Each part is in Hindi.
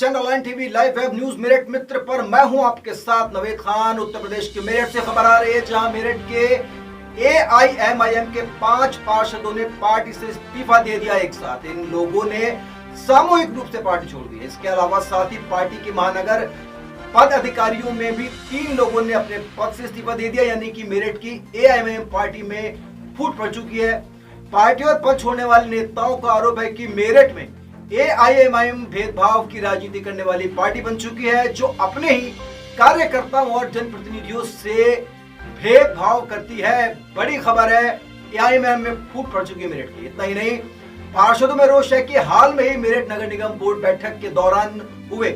Channel online TV live web news Meerut Mitra पर मैं हूं आपके साथ नवेद खान। उत्तर प्रदेश के मेरठ से खबर आ रही है, जहां मेरठ के AIMIM के 5 पार्षदों ने पार्टी से इस्तीफा दे दिया। एक साथ इन लोगों ने सामूहिक रूप से पार्टी छोड़ दी। इसके अलावा साथ ही पार्टी के महानगर पद अधिकारियों में भी 3 लोगों ने अपने पद से इस्तीफा दे दिया, यानी कि मेरठ की AIMIM पार्टी में फूट पड़ चुकी है। पार्टी और पद छोड़ने वाले नेताओं का आरोप है कि मेरठ में AIMIM भेदभाव की राजनीति करने वाली पार्टी बन चुकी है, जो अपने ही कार्यकर्ताओं और जनप्रतिनिधियों से भेदभाव करती है। बड़ी खबर है, AIMIM में फूट पड़ चुकी है मेरठ की। इतना ही नहीं, पार्षदों में रोष है कि हाल में ही मेरठ नगर निगम बोर्ड बैठक के दौरान हुए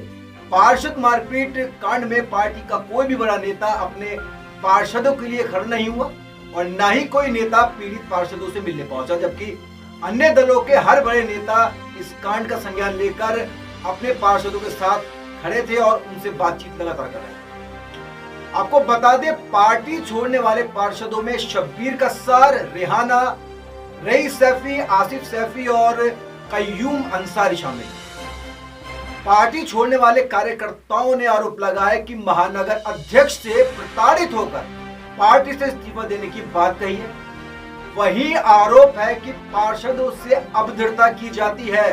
पार्षद मारपीट कांड में पार्टी का कोई भी बड़ा नेता अपने पार्षदों के लिए खड़ा नहीं हुआ और न ही कोई नेता पीड़ित पार्षदों से मिलने पहुंचा, जबकि अन्य दलों के हर बड़े नेता इस कांड का संज्ञान लेकर अपने पार्षदों के साथ खड़े थे और उनसे बातचीत लगातार कर रहे थे। आपको बता दें, पार्टी छोड़ने वाले पार्षदों में शब्बीर कस्सार, रेहाना, रईस सैफी, आसिफ सैफी और कय्यूम अंसारी शामिल हैं। पार्टी छोड़ने वाले कार्यकर्ताओं ने आरोप लगाया कि महानगर अध्यक्ष से प्रताड़ित होकर पार्टी से इस्तीफा देने की बात कही है। वही आरोप है कि पार्षदों से अभद्रता की जाती है।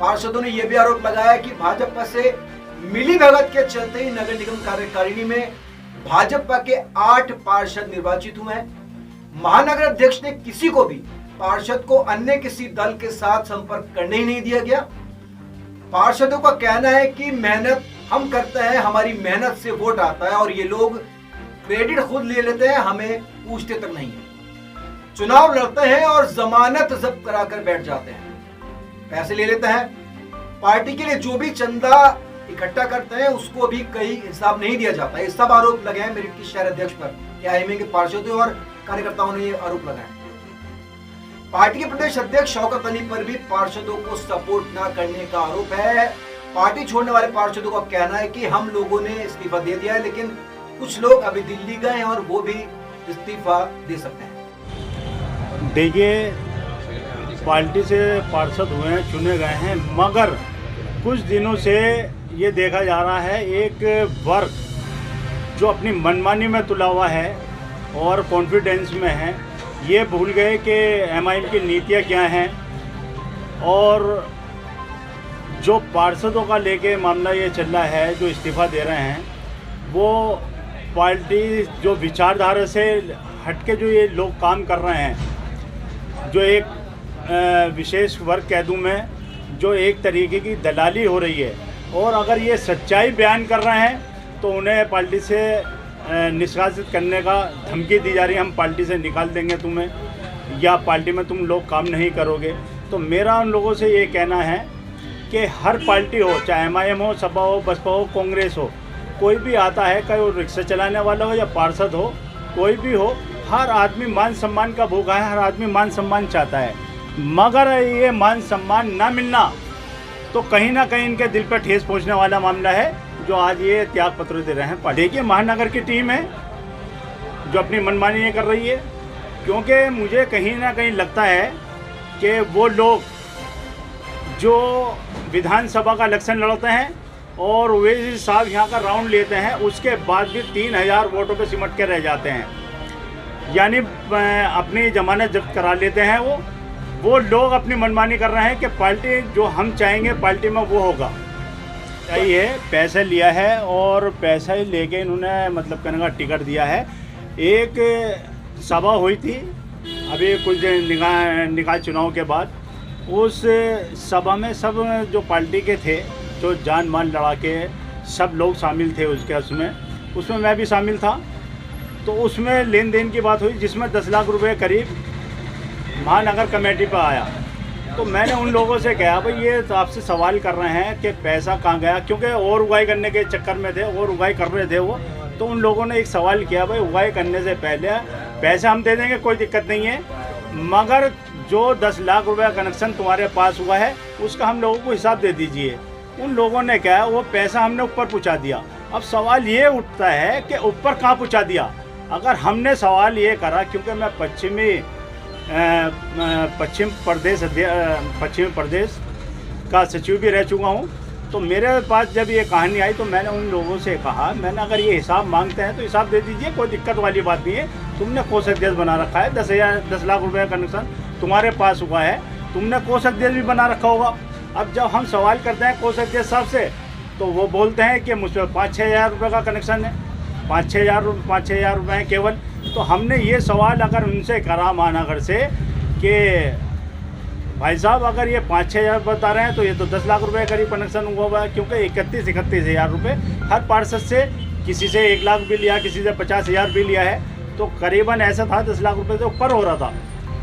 पार्षदों ने यह भी आरोप लगाया कि भाजपा से मिलीभगत के चलते ही नगर निगम कार्यकारिणी में भाजपा के 8 पार्षद निर्वाचित हुए हैं। महानगर अध्यक्ष ने किसी को भी पार्षद को अन्य किसी दल के साथ संपर्क करने ही नहीं दिया गया। पार्षदों का कहना है कि मेहनत हम करते हैं, हमारी मेहनत से वोट आता है और ये लोग क्रेडिट खुद ले लेते हैं, हमें पूछते तक नहीं है। चुनाव लड़ते हैं और जमानत जब्त कराकर बैठ जाते हैं, पैसे ले लेते हैं। पार्टी के लिए जो भी चंदा इकट्ठा करते हैं उसको भी कहीं हिसाब नहीं दिया जाता। ये सब आरोप लगे हैं मेरठ के शहर अध्यक्ष पर। AIMIM के पार्षदों और कार्यकर्ताओं ने ये आरोप लगाए। पार्टी के प्रदेश अध्यक्ष शौकत अली पर भी पार्षदों को सपोर्ट न करने का आरोप है। पार्टी छोड़ने वाले पार्षदों का कहना है कि हम लोगों ने इस्तीफा दे दिया है, लेकिन कुछ लोग अभी दिल्ली गए हैं और वो भी इस्तीफा दे सकते हैं। देखिए, पार्टी से पार्षद हुए हैं, चुने गए हैं, मगर कुछ दिनों से ये देखा जा रहा है एक वर्ग जो अपनी मनमानी में तुला हुआ है और कॉन्फिडेंस में है, ये भूल गए कि MIM की नीतियाँ क्या हैं। और जो पार्षदों का लेके मामला ये चल रहा है, जो इस्तीफा दे रहे हैं, वो पार्टी जो विचारधारा से हटके जो ये लोग काम कर रहे हैं, जो एक विशेष वर्ग कह दूं मैं, जो एक तरीके की दलाली हो रही है। और अगर ये सच्चाई बयान कर रहे हैं तो उन्हें पार्टी से निष्कासित करने का धमकी दी जा रही है, हम पार्टी से निकाल देंगे तुम्हें, या पार्टी में तुम लोग काम नहीं करोगे। तो मेरा उन लोगों से ये कहना है कि हर पार्टी हो, चाहे MIM हो, सपा हो, बसपा हो, कांग्रेस हो, कोई भी आता है, चाहे वो रिक्शा चलाने वाला हो या पार्षद हो, कोई भी हो, हर आदमी मान सम्मान का भूखा है, हर आदमी मान सम्मान चाहता है। मगर ये मान सम्मान ना मिलना तो कहीं ना कहीं इनके दिल पर ठेस पहुंचने वाला मामला है, जो आज ये त्याग पत्र दे रहे हैं। देखिए, महानगर की टीम है जो अपनी मनमानी ये कर रही है, क्योंकि मुझे कहीं ना कहीं लगता है कि वो लोग जो विधानसभा का इलेक्शन लड़ते हैं और ओवैसी साहब यहाँ का राउंड लेते हैं, उसके बाद भी 3000 वोटों पे सिमट के रह जाते हैं, यानी अपनी जमानत जब्त करा लेते हैं। वो लोग अपनी मनमानी कर रहे हैं कि पार्टी जो हम चाहेंगे पार्टी में वो होगा। चाहिए पैसे लिया है और पैसा ही लेके इन्होंने मतलब कहने का टिकट दिया है। एक सभा हुई थी अभी कुछ निकाय चुनाव के बाद, उस सभा में सब जो पार्टी के थे, जो जान माल लड़ा के सब लोग शामिल थे उसमें मैं भी शामिल था। तो उसमें लेन देन की बात हुई, जिसमें 10 लाख रुपए करीब महानगर कमेटी पर आया। तो मैंने उन लोगों से कहा, भाई ये तो आपसे सवाल कर रहे हैं कि पैसा कहाँ गया, क्योंकि और उगाई करने के चक्कर में थे, और उगाई कर रहे थे वो। तो उन लोगों ने एक सवाल किया, भाई उगाई करने से पहले पैसे हम दे देंगे, कोई दिक्कत नहीं है, मगर जो 10 लाख रुपये कनेक्शन तुम्हारे पास हुआ है उसका हम लोगों को हिसाब दे दीजिए। उन लोगों ने कहा वो पैसा हमने ऊपर पहुँचा दिया। अब सवाल ये उठता है कि ऊपर कहाँ पहुँचा दिया। अगर हमने सवाल ये करा, क्योंकि मैं पश्चिम प्रदेश का सचिव भी रह चुका हूँ, तो मेरे पास जब ये कहानी आई तो मैंने उन लोगों से कहा, मैंने अगर ये हिसाब मांगते हैं तो हिसाब दे दीजिए, कोई दिक्कत वाली बात नहीं है। तुमने कोषाध्यक्ष बना रखा है, 10 लाख रुपए का कनेक्शन तुम्हारे पास हुआ है, तुमने कोषाध्यक्ष भी बना रखा होगा। अब जब हम सवाल करते हैं कोषाध्यक्ष साहब से तो वो बोलते हैं कि मुझ पर 5-6 हज़ार रुपये का कनेक्शन है, 5-6 हज़ार रुपये हैं केवल। तो हमने ये सवाल अगर उनसे करा महानगर से कि भाई साहब अगर ये 5-6 हज़ार बता रहे हैं तो ये तो 10 लाख रुपए करीब कनेक्शन हुआ है, क्योंकि 31-31 हज़ार रुपये हर पार्षद से, किसी से 1 लाख भी लिया, किसी से 50 हज़ार भी लिया है, तो करीबन ऐसा था 10 लाख रुपये से ऊपर हो रहा था।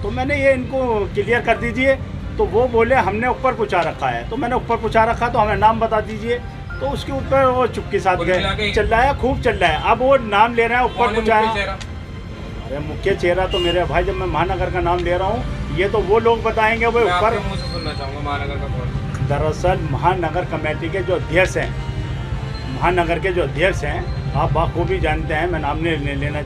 तो मैंने ये इनको क्लियर कर दीजिए। तो वो बोले हमने ऊपर पूछा रखा है। तो मैंने ऊपर पूछा रखा तो हमें नाम बता दीजिए। तो उसके ऊपर वो चुपके साथ गए, चल रहा है, खूब चल रहा है। अब वो नाम ले रहे हैं, ऊपर पूछा है। अरे मुख्य चेहरा तो मेरे भाई, जब मैं महानगर का नाम ले रहा हूँ, ये तो वो लोग बताएंगे वो ऊपर। सुनना चाहूँगा महानगर का कौन? दरअसल महानगर कमेटी के जो अध्यक्ष हैं, महानगर के जो अध्यक्ष हैं, आप बाखूबी जानते हैं, मैं नाम नहीं लेना